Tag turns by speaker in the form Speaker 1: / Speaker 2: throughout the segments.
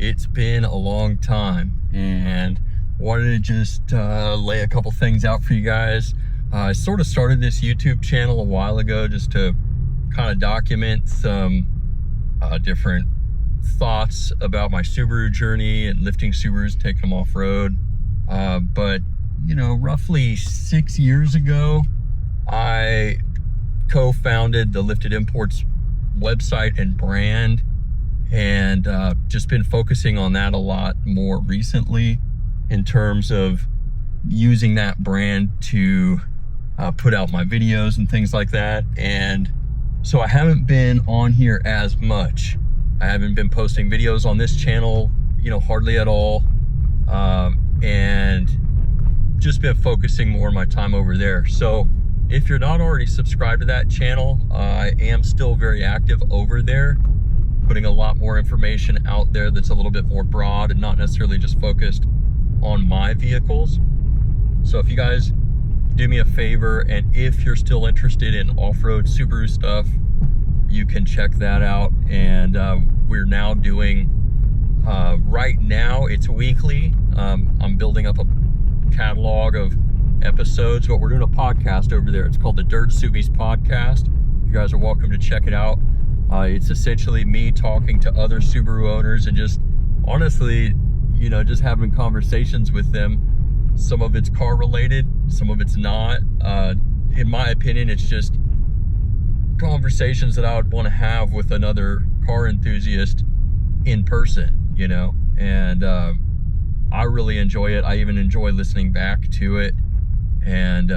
Speaker 1: It's been a long time, and wanted to just lay a couple things out for you guys. I sort of started this YouTube channel a while ago just to kind of document some different thoughts about my Subaru journey and lifting Subarus, taking them off-road. But, you know, roughly 6 years ago, I co-founded the Lifted Imports website and brand, and just been focusing on that a lot more recently in terms of using that brand to put out my videos and things like that. And so I haven't been on here as much. I haven't been posting videos on this channel, you know, hardly at all, and just been focusing more of my time over there. So if you're not already subscribed to that channel, I am still very active over there, putting a lot more information out there that's a little bit more broad and not necessarily just focused on my vehicles. So if you guys do me a favor, and if you're still interested in off-road Subaru stuff, you can check that out. And we're now doing, right now it's weekly. I'm building up a catalog of episodes, but we're doing a podcast over there. It's called the DirtSubies podcast. You guys are welcome to check it out. It's essentially me talking to other Subaru owners and just honestly, you know, just having conversations with them. Some of it's car related, some of it's not. In my opinion, it's just conversations that I would want to have with another car enthusiast in person, you know, and I really enjoy it. I even enjoy listening back to it, and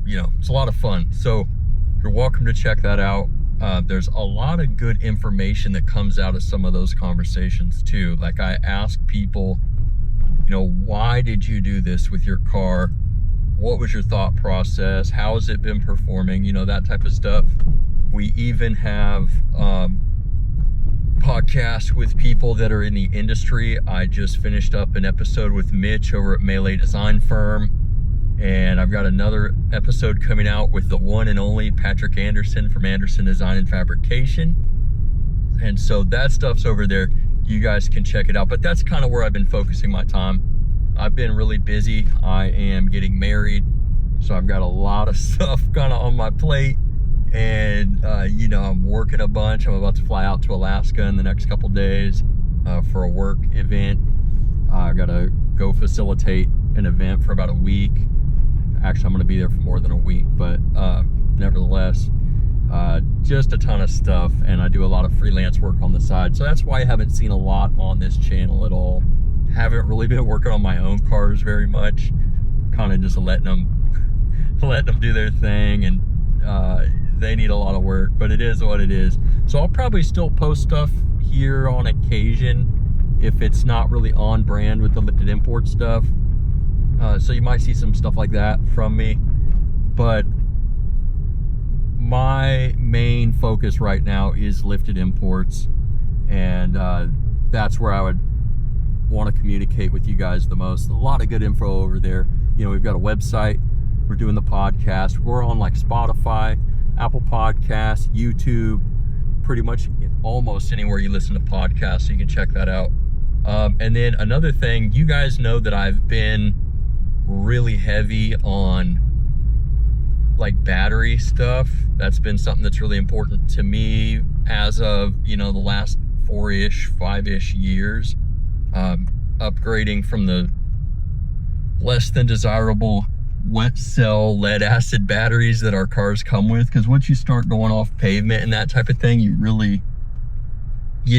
Speaker 1: you know, it's a lot of fun. So you're welcome to check that out. There's a lot of good information that comes out of some of those conversations too. Like, I ask people, you know, why did you do this with your car? What was your thought process? How has it been performing? You know, that type of stuff. We even have podcasts with people that are in the industry. I just finished up an episode with Mitch over at Melee Design Firm, and I've got another episode coming out with the one and only Patrick Anderson from Anderson Design and Fabrication. And so that stuff's over there. You guys can check it out. But that's kind of where I've been focusing my time. I've been really busy. I am getting married, so I've got a lot of stuff kind of on my plate. And you know, I'm working a bunch. I'm about to fly out to Alaska in the next couple days for a work event. I gotta go facilitate an event for about a week. Actually, I'm gonna be there for more than a week, but nevertheless, just a ton of stuff. And I do a lot of freelance work on the side, so that's why I haven't seen a lot on this channel at all. Haven't really been working on my own cars very much, kind of just letting them do their thing, and they need a lot of work, but it is what it is. So I'll probably still post stuff here on occasion if it's not really on brand with the Lifted Import stuff. So you might see some stuff like that from me, but my main focus right now is Lifted Imports, and that's where I would want to communicate with you guys the most. A lot of good info over there. You know, we've got a website, we're doing the podcast, we're on like Spotify, Apple Podcasts, YouTube, pretty much almost anywhere you listen to podcasts, so you can check that out. And then another thing, you guys know that I've been really heavy on like battery stuff. That's been something that's really important to me as of, you know, the last 5-ish years. Upgrading from the less than desirable wet cell lead acid batteries that our cars come with, because once you start going off pavement and that type of thing, you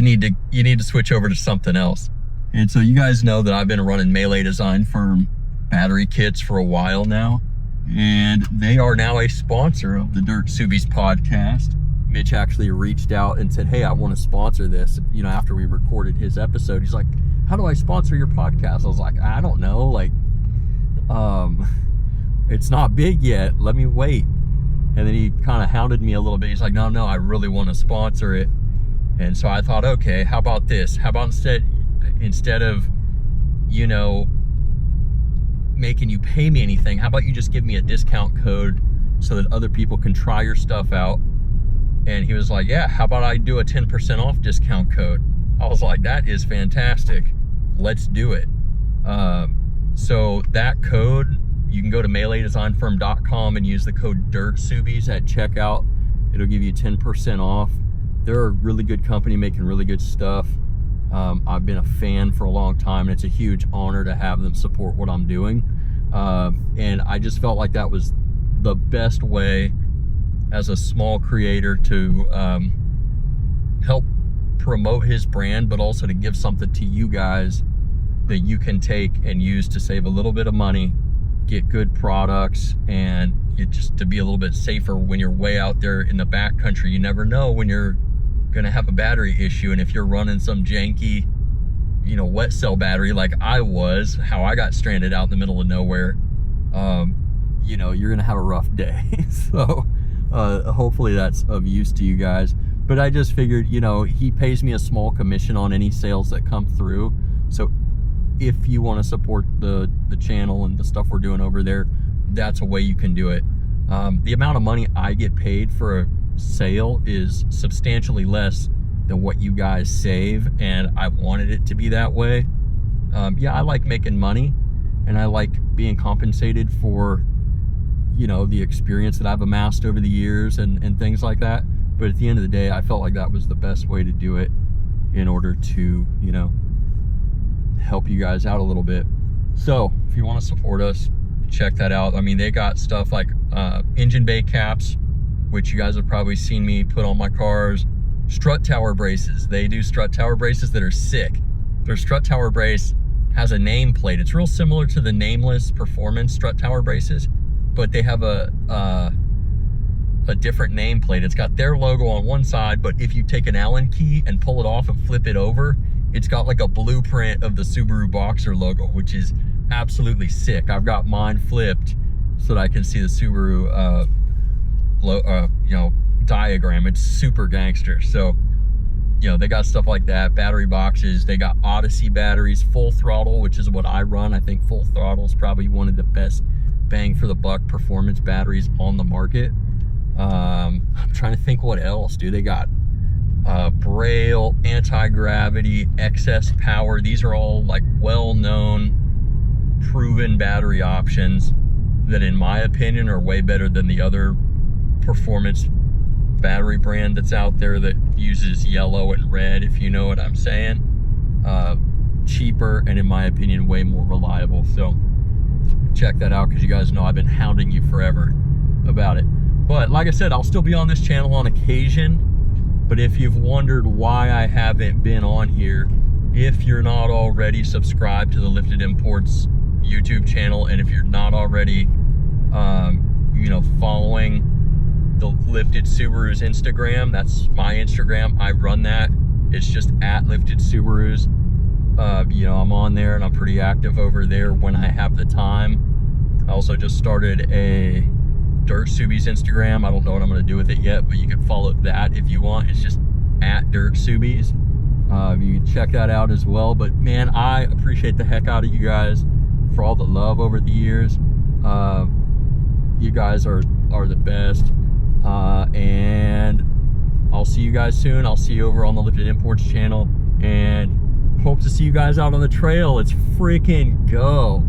Speaker 1: need to switch over to something else. And so you guys know that I've been running Melee Design Firm battery kits for a while now, and they are now a sponsor of the DirtSubies podcast. Mitch actually reached out and said, hey, I want to sponsor this. You know, after we recorded his episode, he's like, how do I sponsor your podcast? I was like, I don't know, like, it's not big yet, let me wait. And then he kind of hounded me a little bit. He's like, no, I really want to sponsor it. And so I thought, okay, how about this? How about instead of, you know, making you pay me anything, how about you just give me a discount code so that other people can try your stuff out? And he was like, yeah, how about I do a 10% off discount code? I was like, that is fantastic. Let's do it. So that code, you can go to meleedesignfirm.com and use the code DirtSubies at checkout. It'll give you 10% off. They're a really good company making really good stuff. I've been a fan for a long time, and it's a huge honor to have them support what I'm doing. And I just felt like that was the best way as a small creator to help promote his brand, but also to give something to you guys that you can take and use to save a little bit of money, get good products, and just to be a little bit safer when you're way out there in the backcountry. You never know when you're gonna have a battery issue, and if you're running some janky, you know, wet cell battery like I was, how I got stranded out in the middle of nowhere, you know, you're gonna have a rough day. So hopefully that's of use to you guys. But I just figured, you know, he pays me a small commission on any sales that come through. So if you want to support the channel and the stuff we're doing over there, that's a way you can do it. The amount of money I get paid for a sale is substantially less than what you guys save, and I wanted it to be that way. Yeah, I like making money, and I like being compensated for, you know, the experience that I've amassed over the years and things like that. But at the end of the day, I felt like that was the best way to do it in order to, you know, help you guys out a little bit. So if you want to support us, check that out. I mean, they got stuff like engine bay caps, which you guys have probably seen me put on my cars. Strut tower braces. They do strut tower braces that are sick. Their strut tower brace has a nameplate. It's real similar to the nameless performance strut tower braces, but they have a different nameplate. It's got their logo on one side, but if you take an Allen key and pull it off and flip it over, it's got like a blueprint of the Subaru Boxer logo, which is absolutely sick. I've got mine flipped so that I can see the Subaru you know, diagram. It's super gangster. So, you know, they got stuff like that. Battery boxes. They got Odyssey batteries, full throttle, which is what I run. I think full throttle is probably one of the best bang for the buck performance batteries on the market. I'm trying to think what else, dude. They got Braille, anti-gravity, excess power. These are all like well-known, proven battery options that, in my opinion, are way better than the other performance battery brand that's out there that uses yellow and red, if you know what I'm saying. Cheaper, and in my opinion, way more reliable. So check that out, because you guys know I've been hounding you forever about it. But like I said, I'll still be on this channel on occasion. But if you've wondered why I haven't been on here, if you're not already subscribed to the Lifted Imports YouTube channel, and if you're not already, you know, following the Lifted Subarus Instagram, that's my Instagram. I run that. It's just at Lifted Subarus. You know, I'm on there and I'm pretty active over there when I have the time. I also just started a DirtSubies Instagram. I don't know what I'm going to do with it yet, but you can follow that if you want. It's just at DirtSubies. You can check that out as well. But man, I appreciate the heck out of you guys for all the love over the years. You guys are the best. And I'll see you guys soon. I'll see you over on the Lifted Imports channel, and hope to see you guys out on the trail. Let's freaking go.